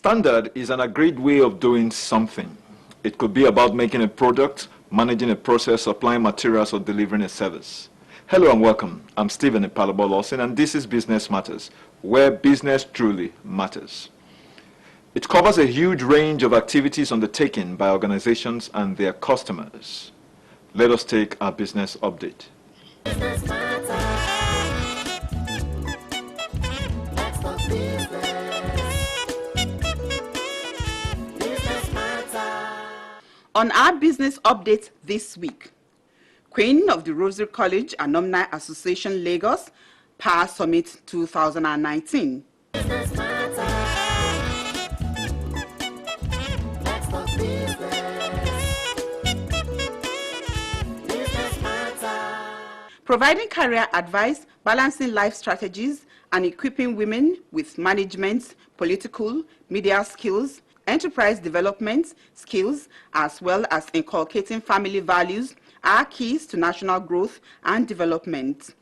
Standard is an agreed way of doing something. It could be about making a product, managing a process, supplying materials, or delivering a service. Hello and welcome. I'm Stephen Lawson, and this is Business Matters, where business truly matters. It covers a huge range of activities undertaken by organizations and their customers. Let us take our business update. Business Matters. Let's talk business. Business Matters. On our business update this week, Queen of the Rosary College Alumni Association Lagos Power Summit 2019. Business Matters. Let's talk business. Business Matters. Providing career advice, balancing life strategies, and equipping women with management, political, media skills, enterprise development skills, as well as inculcating family values are keys to national growth and development.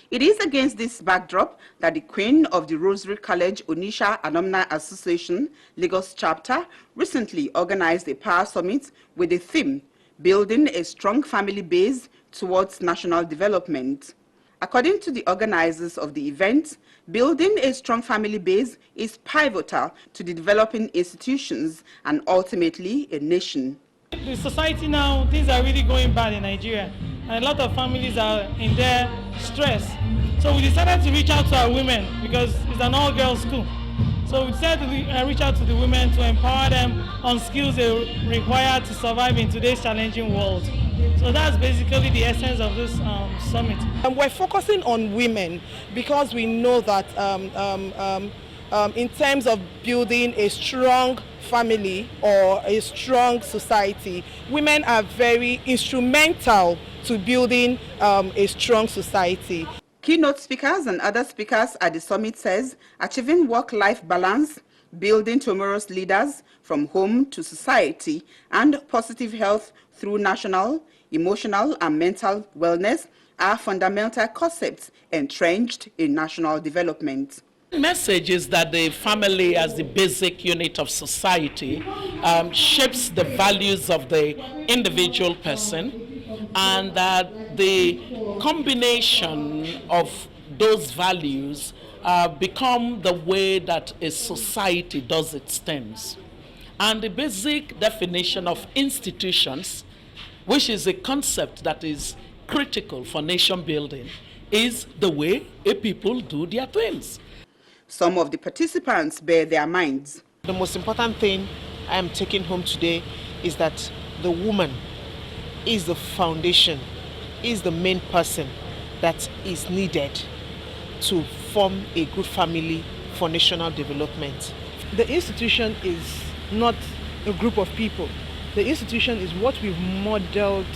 It is against this backdrop that the Queen of the Rosary College Onisha Alumni Association Lagos chapter recently organized a power summit with the theme, Building a Strong Family Base Towards National Development. According to the organizers of the event, building a strong family base is pivotal to the developing institutions and ultimately a nation. The society now, things are really going bad in Nigeria, and a lot of families are in their stress. So we decided to reach out to our women because it's an all-girls school. So we decided to reach out to the women to empower them on skills they require to survive in today's challenging world. So that's basically the essence of this summit. And we're focusing on women because we know that in terms of building a strong family or a strong society, women are very instrumental to building a strong society. Keynote speakers and other speakers at the summit says achieving work-life balance, building tomorrow's leaders from home to society, and positive health through national, emotional, and mental wellness are fundamental concepts entrenched in national development. The message is that the family as the basic unit of society shapes the values of the individual person, and that the combination of those values become the way that a society does its things. And the basic definition of institutions, which is a concept that is critical for nation building, is the way a people do their things. Some of the participants bear their minds. The most important thing I am taking home today is that the woman is the foundation, is the main person that is needed to form a good family for national development. The institution is not a group of people. The institution is what we've modeled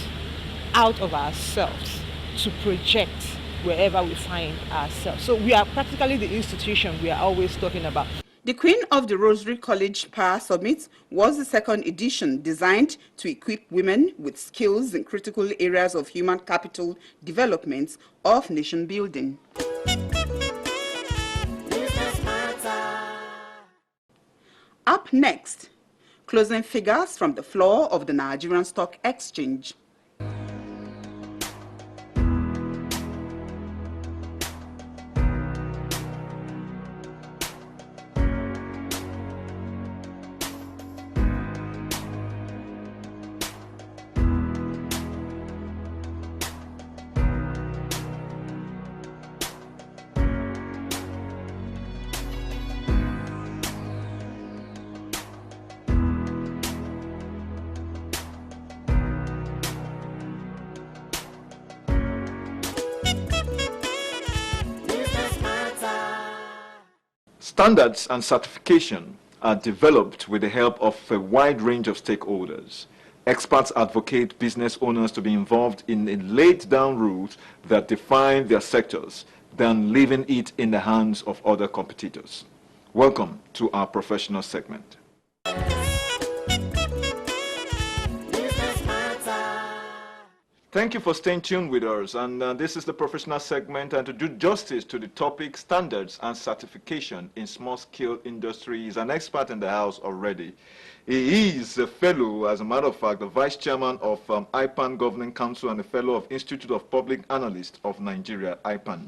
out of ourselves to project wherever we find ourselves. So we are practically the institution we are always talking about. The Queen of the Rosary College Power Summit was the second edition designed to equip women with skills in critical areas of human capital development of nation building. Up next, closing figures from the floor of the Nigerian Stock Exchange. Standards and certification are developed with the help of a wide range of stakeholders. Experts advocate business owners to be involved in a laid-down rules that define their sectors than leaving it in the hands of other competitors. Welcome to our professional segment. Thank you for staying tuned with us. And this is the professional segment. And to do justice to the topic, standards and certification in small-scale industry, is an expert in the house already. He is a fellow, as a matter of fact, the vice chairman of IPAN Governing Council and a fellow of Institute of Public Analysts of Nigeria, IPAN.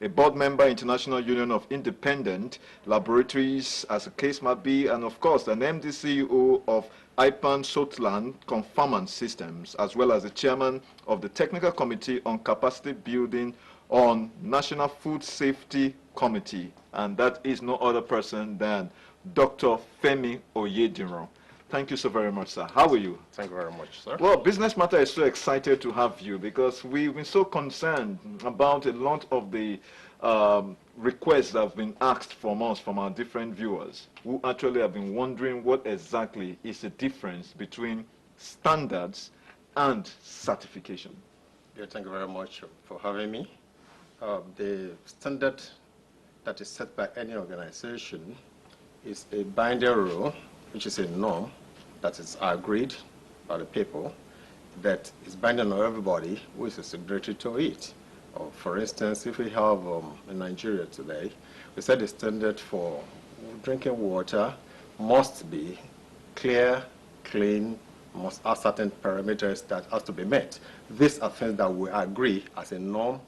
A board member, International Union of Independent Laboratories, as the case might be, and of course, an MD CEO of IPAN Sotland Conformance Systems, as well as the chairman of the Technical Committee on Capacity Building on National Food Safety Committee, and that is no other person than Dr. Femi Adediran. Thank you so very much, sir. How are you? Thank you very much, sir. Well, Business Matter is so excited to have you because we've been so concerned about a lot of the requests that have been asked from us, from our different viewers, who actually have been wondering what exactly is the difference between standards and certification. Yeah, thank you very much for having me. The standard that is set by any organization is a binding rule, which is a norm that is agreed by the people, that is binding on everybody who is a signatory to it. For instance, if we have in Nigeria today, we said the standard for drinking water must be clear, clean, must have certain parameters that has to be met. These are things that we agree as a norm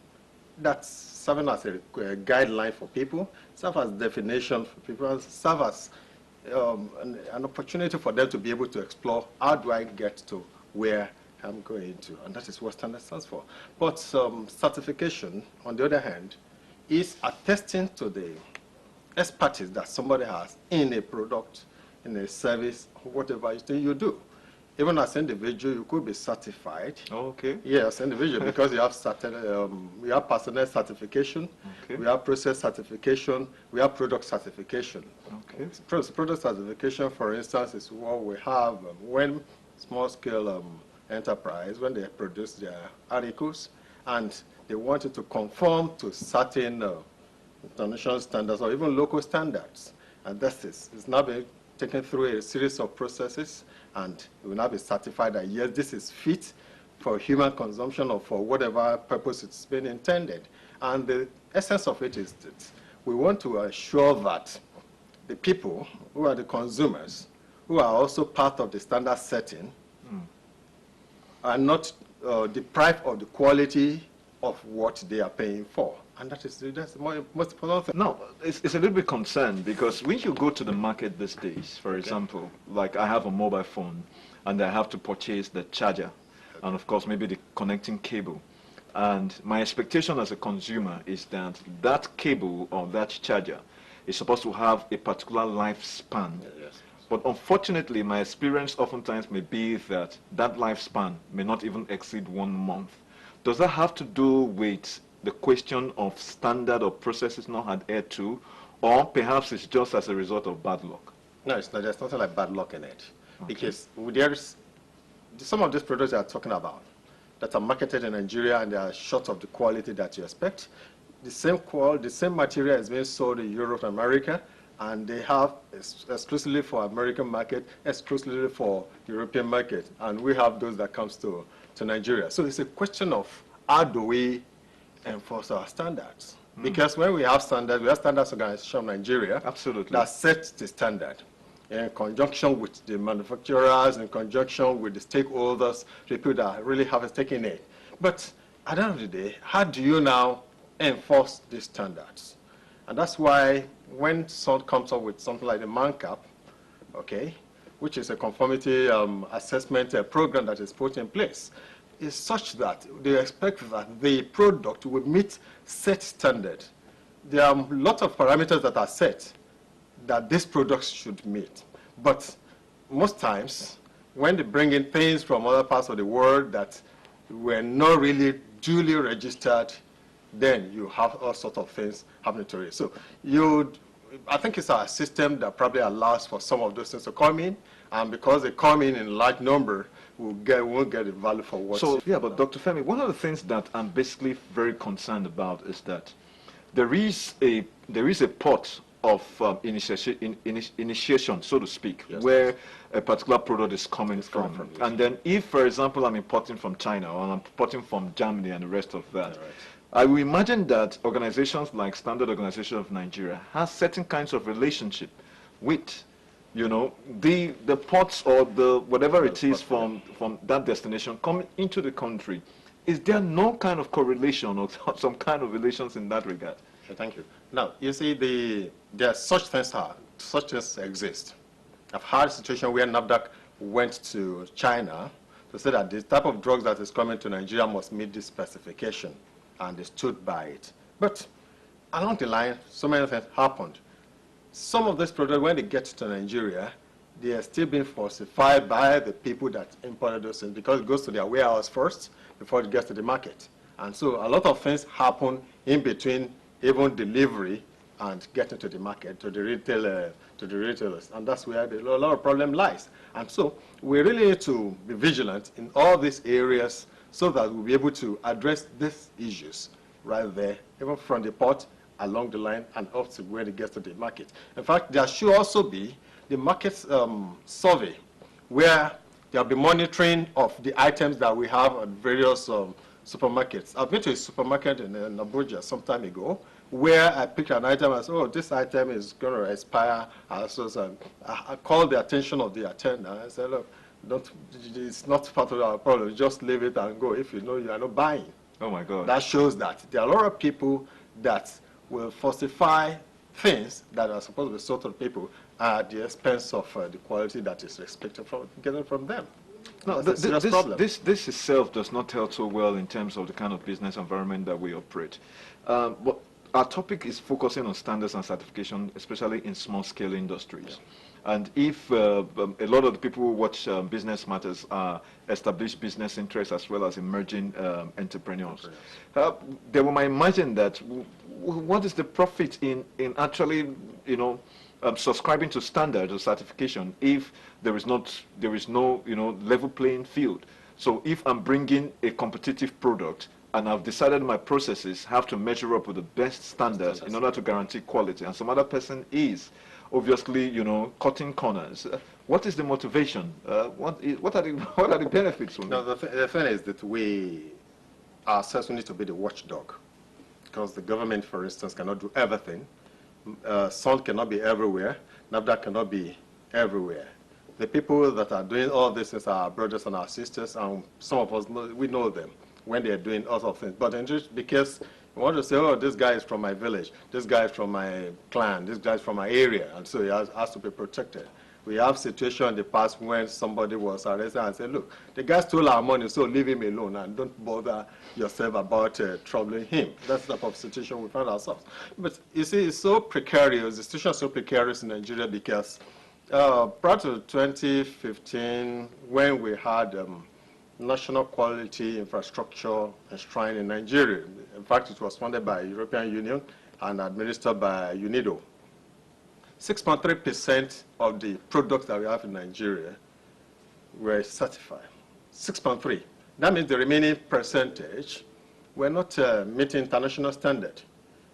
that's serving as a guideline for people, serve as definition for people, serve as an opportunity for them to be able to explore how do I get to where I'm going to, and that is what standard stands for. But certification, on the other hand, is attesting to the expertise that somebody has in a product, in a service, whatever you do. Even as an individual, you could be certified. Oh, okay. Yes, individual, because you have certain, we have personnel certification, okay. We have process certification, we have product certification. Okay. Product certification, for instance, is what we have when small-scale enterprise, when they produce their articles, and they wanted to conform to certain international standards or even local standards. And this is now being taken through a series of processes, and it will now be certified that, yes, this is fit for human consumption or for whatever purpose it's been intended. And the essence of it is that we want to assure that the people who are the consumers, who are also part of the standard setting, are not deprived of the quality of what they are paying for. And that's the most important thing. Now, it's a little bit concerned because when you go to the market these days, for example, like I have a mobile phone and I have to purchase the charger and of course maybe the connecting cable. And my expectation as a consumer is that that cable or that charger is supposed to have a particular lifespan. Yes. But unfortunately, my experience oftentimes may be that that lifespan may not even exceed 1 month. Does that have to do with the question of standard or processes not adhered to, or perhaps it's just as a result of bad luck? No, it's not. There's nothing like bad luck in it. Okay. Because there's some of these products they are talking about that are marketed in Nigeria and they are short of the quality that you expect. The same material is being sold in Europe and America, and they have exclusively for American market, exclusively for European market, and we have those that comes to Nigeria. So it's a question of how do we enforce our standards? Because when we have standards organization of Nigeria, Absolutely. that sets the standard in conjunction with the manufacturers, in conjunction with the stakeholders, people that really have a stake in it. But at the end of the day, how do you now enforce these standards? And that's why when someone comes up with something like the MANCAP, okay, which is a conformity assessment program that is put in place, is such that they expect that the product will meet set standard. There are a lot of parameters that are set that this product should meet. But most times, when they bring in things from other parts of the world that were not really duly registered, then you have all sorts of things happening to it. So I think it's our system that probably allows for some of those things to come in, and because they come in large number, we won't get the value for what. So, yeah, but Dr. Femi, one of the things that I'm basically very concerned about is that there is a pot of initiation, so to speak, Yes, where a particular product is coming from. from, yes. And then if, for example, I'm importing from China or I'm importing from Germany and the rest of that, Right. I will imagine that organizations like Standard Organization of Nigeria has certain kinds of relationship with, you know, the ports or the whatever it is from that destination coming into the country. Is there no kind of correlation or some kind of relations in that regard? Okay, thank you. Now, you see, there are such things exist. I've had a situation where NAFDAC went to China to say that the type of drugs that is coming to Nigeria must meet this specification, and they stood by it. But along the line, so many things happened. Some of these products, when they get to Nigeria, they are still being falsified by the people that imported those things because it goes to their warehouse first before it gets to the market. And so a lot of things happen in between even delivery and getting to the market, to the retailers. And that's where a lot of problem lies. And so we really need to be vigilant in all these areas so that we'll be able to address these issues right there, even from the port, along the line, and up to when it gets to the market. In fact, there should also be the market survey, where there'll be monitoring of the items that we have at various supermarkets. I've been to a supermarket in Abuja some time ago, where I picked an item and said, oh, this item is going to expire. I called the attention of the attendant. I said, look, it's not part of our problem. Just leave it and go if you know you are not buying. Oh, my God. That shows that there are a lot of people that will falsify things that are supposed to be sold to people at the expense of the quality that is expected from getting from them. No, That's a serious problem. this itself does not tell so well in terms of the kind of business environment that we operate. But our topic is focusing on standards and certification, especially in small-scale industries. Yeah. And if a lot of the people who watch Business Matters are established business interests as well as emerging entrepreneurs, they will imagine that what is the profit in actually, you know, subscribing to standards or certification if there is no, you know, level playing field. So if I'm bringing a competitive product and I've decided my processes have to measure up with the best standards in order to guarantee quality, and some other person is obviously, you know, cutting corners, what is the motivation? What are the benefits? No, the thing is that we ourselves need to be the watchdog, because the government, for instance, cannot do everything. Salt cannot be everywhere. NAFDAC cannot be everywhere. The people that are doing all this is our brothers and our sisters, and some of us we know them when they are doing all sorts of things. But just because you want to say, oh, this guy is from my village, this guy is from my clan, this guy is from my area, and so he has to be protected. We have situations in the past when somebody was arrested and said, look, the guy stole our money, so leave him alone and don't bother yourself about troubling him. That's the type of situation we find ourselves. But you see, it's so precarious, the situation is so precarious in Nigeria because prior to 2015, when we had national quality infrastructure enshrined in Nigeria, in fact, it was funded by the European Union and administered by UNIDO. 6.3% of the products that we have in Nigeria were certified. 6.3. That means the remaining percentage were not meeting international standard.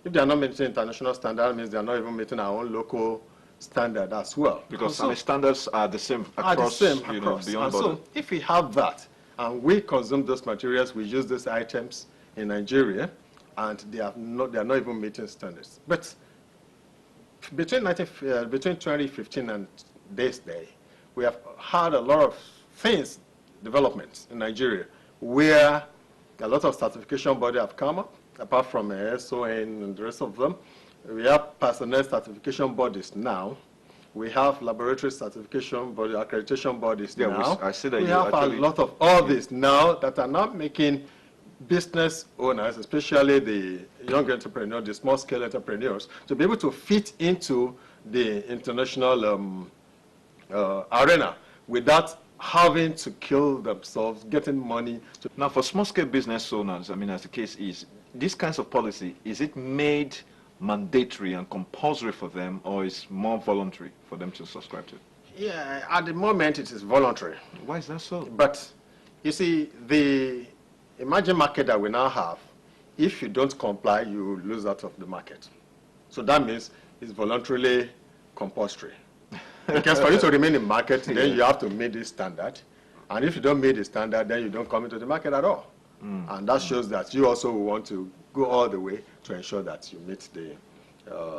If they are not meeting international standard, that means they are not even meeting our own local standard as well. Because some standards are the same across, you know, beyond border. So if we have that, and we consume those materials, we use those items in Nigeria, and they are not even meeting standards. But between 2015 and this day, we have had a lot of developments in Nigeria, where a lot of certification bodies have come up, apart from SON and the rest of them. We have personnel certification bodies now. We have laboratory certification bodies, accreditation bodies now. I see that we have a lot of all this now that are now making business owners, especially the young entrepreneurs, the small-scale entrepreneurs, to be able to fit into the international arena without having to kill themselves, getting money. Now, for small-scale business owners, I mean, as the case is, these kinds of policy, is it made mandatory and compulsory for them, or is more voluntary for them to subscribe to? Yeah, at the moment it is voluntary. Why is that so? But you see, the emerging market that we now have, if you don't comply, you lose out of the market. So that means is voluntarily compulsory. Because for you to remain in market, then you have to meet this standard. And if you don't meet the standard, then you don't come into the market at all. And that shows that you also want to go all the way to ensure that you meet the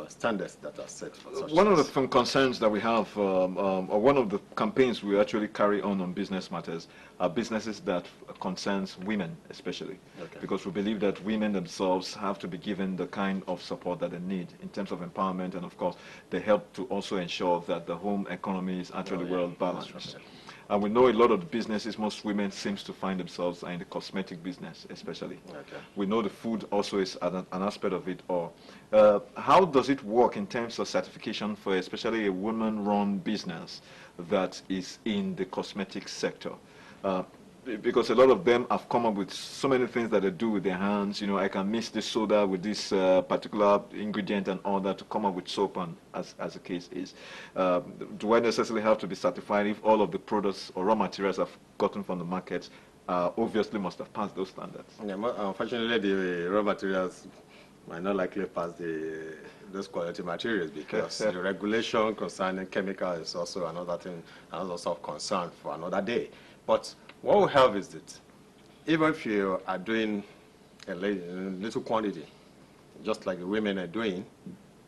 standards that are set for such One of the things. concerns that we have, or one of the campaigns we actually carry on Business Matters, are businesses that concerns women especially. Okay. Because we believe that women themselves have to be given the kind of support that they need in terms of empowerment, and of course they help to also ensure that the home economy is actually well balanced. That's right. And we know a lot of the businesses, most women seems to find themselves in the cosmetic business especially. Okay. We know the food also is an aspect of it all. How does it work in terms of certification for especially a woman-run business that is in the cosmetic sector? Because a lot of them have come up with so many things that they do with their hands. You know, I can mix this soda with this particular ingredient and all that to come up with soap, and as the case is. Do I necessarily have to be certified if all of the products or raw materials I've gotten from the market obviously must have passed those standards? Yeah, unfortunately, the raw materials might not likely pass those quality materials, because the regulation concerning chemical is also another thing, another sort of concern for another day. But what we have is that even if you are doing a little quantity, just like the women are doing,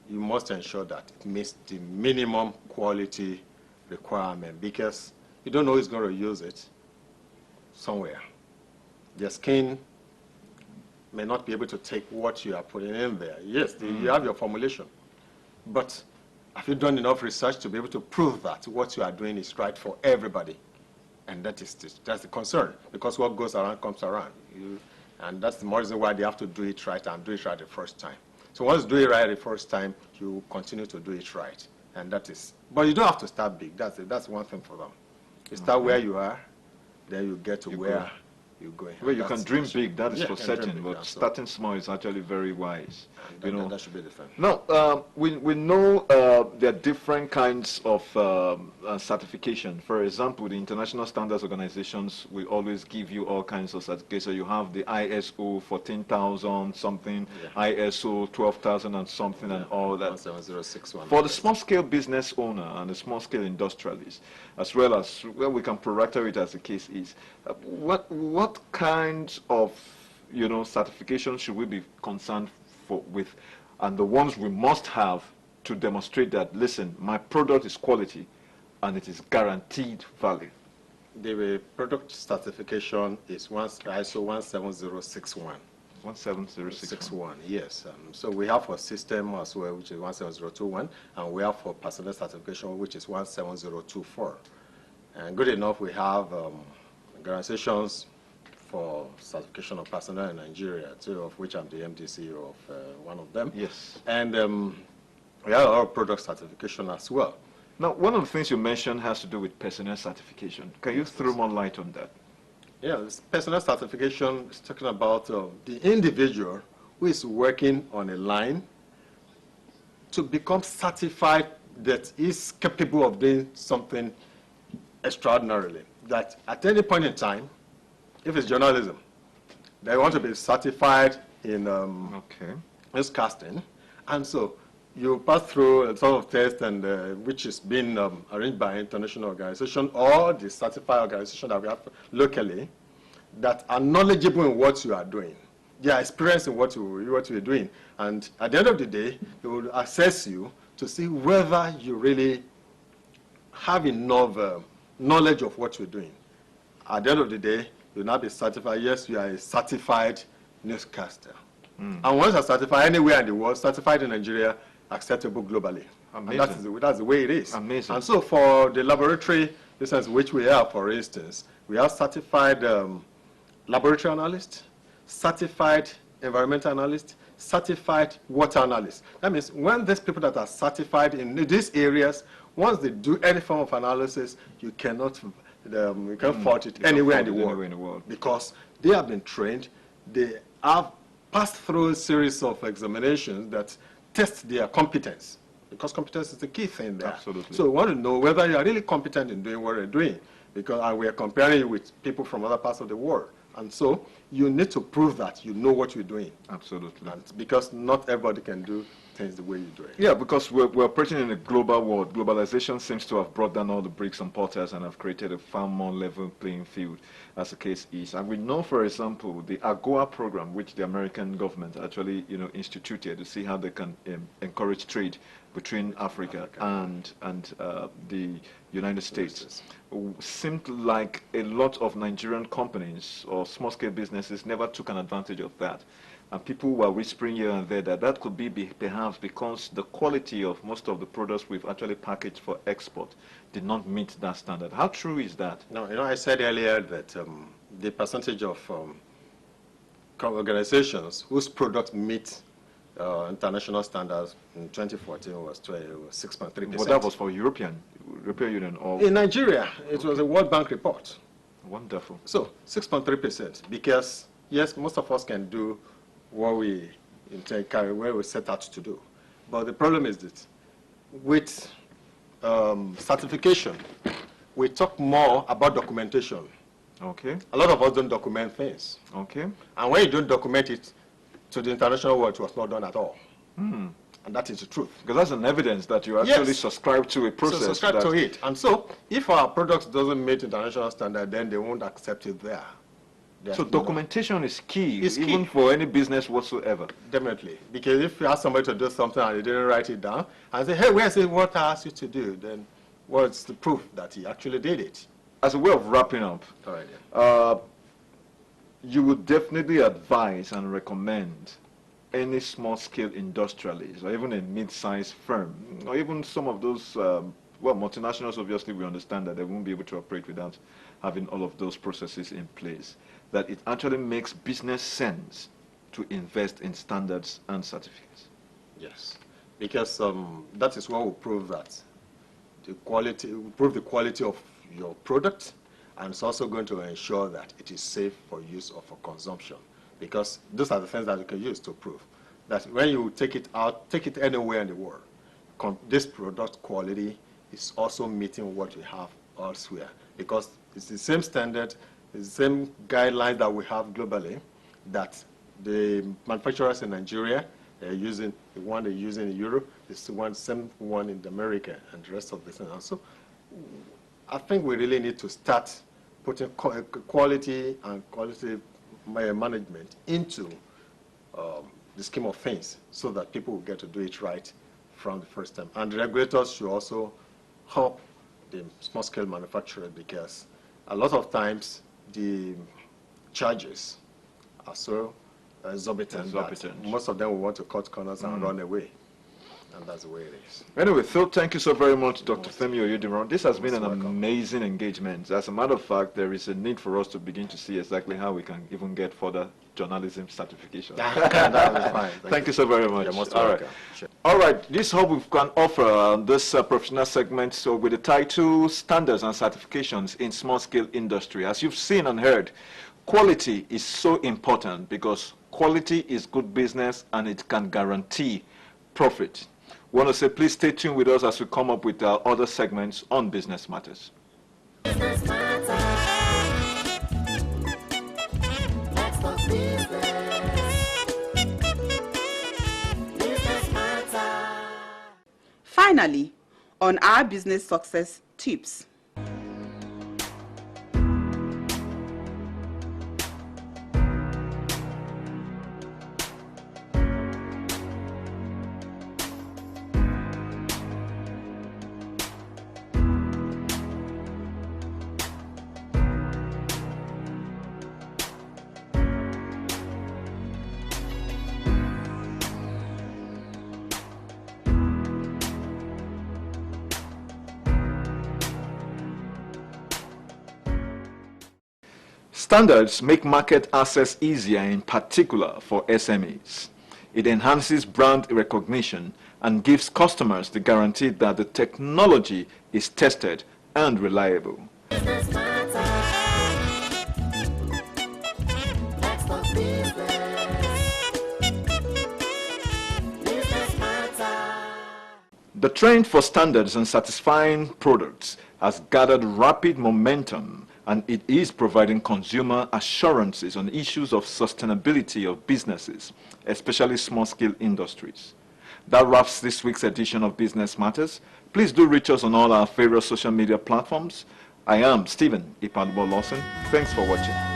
you must ensure that it meets the minimum quality requirement, because you don't know who's going to use it somewhere. Their skin may not be able to take what you are putting in there. Yes, you have your formulation, but have you done enough research to be able to prove that what you are doing is right for everybody? And that's the concern, because what goes around comes around. And that's the more reason why they have to do it right, and do it right the first time. So once you do it right the first time, you continue to do it right. And that is, but you don't have to start big. That's one thing for them. You start where you are, then you get to where you're going. Well, you can dream big, that is for can dream certain, big, but yeah, so- starting small is actually very wise. And that should be the thing. Now, we know there are different kinds of certification. For example, the international standards organizations will always give you all kinds of certifications. So you have the ISO 14,000 something, ISO 12,000 and something, and all that. 17061. For the small-scale business owner and the small-scale industrialist, as well as, well, we can prorate it as the case is, what kinds of, you know, certification should we be concerned with, and the ones we must have to demonstrate that, listen, my product is quality and it is guaranteed value? The product certification is ISO 17061. 17061. Yes. So we have for system as well, which is 17021, and we have for personnel certification, which is 17024. And good enough, we have organizations for certification of personnel in Nigeria, two of which I'm the MDC of one of them. Yes. And we have our product certification as well. Now, one of the things you mentioned has to do with personnel certification. Can you throw more light on that? Yeah, this personnel certification is talking about the individual who is working on a line to become certified that is capable of doing something extraordinarily. That at any point in time, if it's journalism, they want to be certified in newscasting, and so you pass through a sort of test, and which is being arranged by an international organization or the certified organization that we have locally, that are knowledgeable in what you are doing. They are experienced in what you're doing, and at the end of the day, they will assess you to see whether you really have enough knowledge of what you're doing. At the end of the day, you'll now be certified. Yes, you are a certified newscaster. And once you're certified anywhere in the world, certified in Nigeria, acceptable globally. Amazing. And that's the way it is. Amazing. And so for the laboratory license, which we have, for instance, we have certified laboratory analyst, certified environmental analyst, certified water analyst. That means when these people that are certified in these areas, once they do any form of analysis, you cannot fault it anywhere in the world, because they have been trained. They have passed through a series of examinations that test their competence, because competence is the key thing there. Absolutely. So we want to know whether you are really competent in doing what you're doing, because we are comparing you with people from other parts of the world. And so you need to prove that you know what you're doing. Absolutely. And because not everybody can do things the way you do it. Yeah, because we're operating in a global world. Globalization seems to have brought down all the bricks and mortars and have created a far more level playing field, as the case is. And we know, for example, the AGOA program, which the American government actually, instituted to see how they can encourage trade between Africa and the United States. Seemed like a lot of Nigerian companies or small-scale businesses never took an advantage of that. And people were whispering here and there that could be perhaps because the quality of most of the products we've actually packaged for export did not meet that standard. How true is that? No, I said earlier that the percentage of organizations whose products meet international standards in 2014 was 6.3%. But that was for European Union or in Nigeria. It was a World Bank report. Wonderful. So 6.3%, because yes, most of us can do what we where we set out to do, but the problem is that with certification, we talk more about documentation. Okay. A lot of us don't document things. Okay. And when you don't document it, to the international world, it was not done at all. Mm. And that is the truth. Because that's an evidence that you actually subscribe to a process. So subscribe to it. And so, if our products doesn't meet international standard, then they won't accept it there. So documentation is key, even for any business whatsoever. Definitely. Because if you ask somebody to do something and they didn't write it down, and say, hey, where's what I asked you to do? Then what's the proof that he actually did it? As a way of wrapping up, all right, yeah. You would definitely advise and recommend any small-scale industrialist or even a mid-sized firm, or even some of those, multinationals, obviously we understand that they won't be able to operate without having all of those processes in place, that it actually makes business sense to invest in standards and certificates. Yes, because that is what will prove that the quality of your product, and it's also going to ensure that it is safe for use or for consumption, because those are the things that you can use to prove that when you take it out, take it anywhere in the world, this product quality is also meeting what we have elsewhere, because it's the same standard, it's the same guidelines that we have globally, that the manufacturers in Nigeria are using, the one they're using in Europe, is the same one in America and the rest of the things. And so I think we really need to start putting quality and quality management into the scheme of things so that people will get to do it right from the first time. And the regulators should also help the small-scale manufacturer, because a lot of times the charges are so exorbitant that most of them will want to cut corners and run away. And that's the way it is. Anyway, Phil, thank you so very much, Dr. Femi Adediran. This has been an amazing engagement. As a matter of fact, there is a need for us to begin to see exactly how we can even get further journalism certification. That will be fine. Thank you so very much. You're most All welcome. right. Sure. All right, this is how we can offer this professional segment. So with the title, Standards and Certifications in Small-Scale Industry. As you've seen and heard, quality is so important because quality is good business and it can guarantee profit. We want to say please stay tuned with us as we come up with our other segments on business matters. Business matter. Let's talk business. Business matter. Finally, on our business success tips. Standards make market access easier, in particular for SMEs. It enhances brand recognition and gives customers the guarantee that the technology is tested and reliable. Business matter. Let's talk business. Business matter. The trend for standards and satisfying products has gathered rapid momentum, and it is providing consumer assurances on issues of sustainability of businesses, especially small-scale industries. That wraps this week's edition of Business Matters. Please do reach us on all our favorite social media platforms. I am Stephen Ipadbo Lawson. Thanks for watching.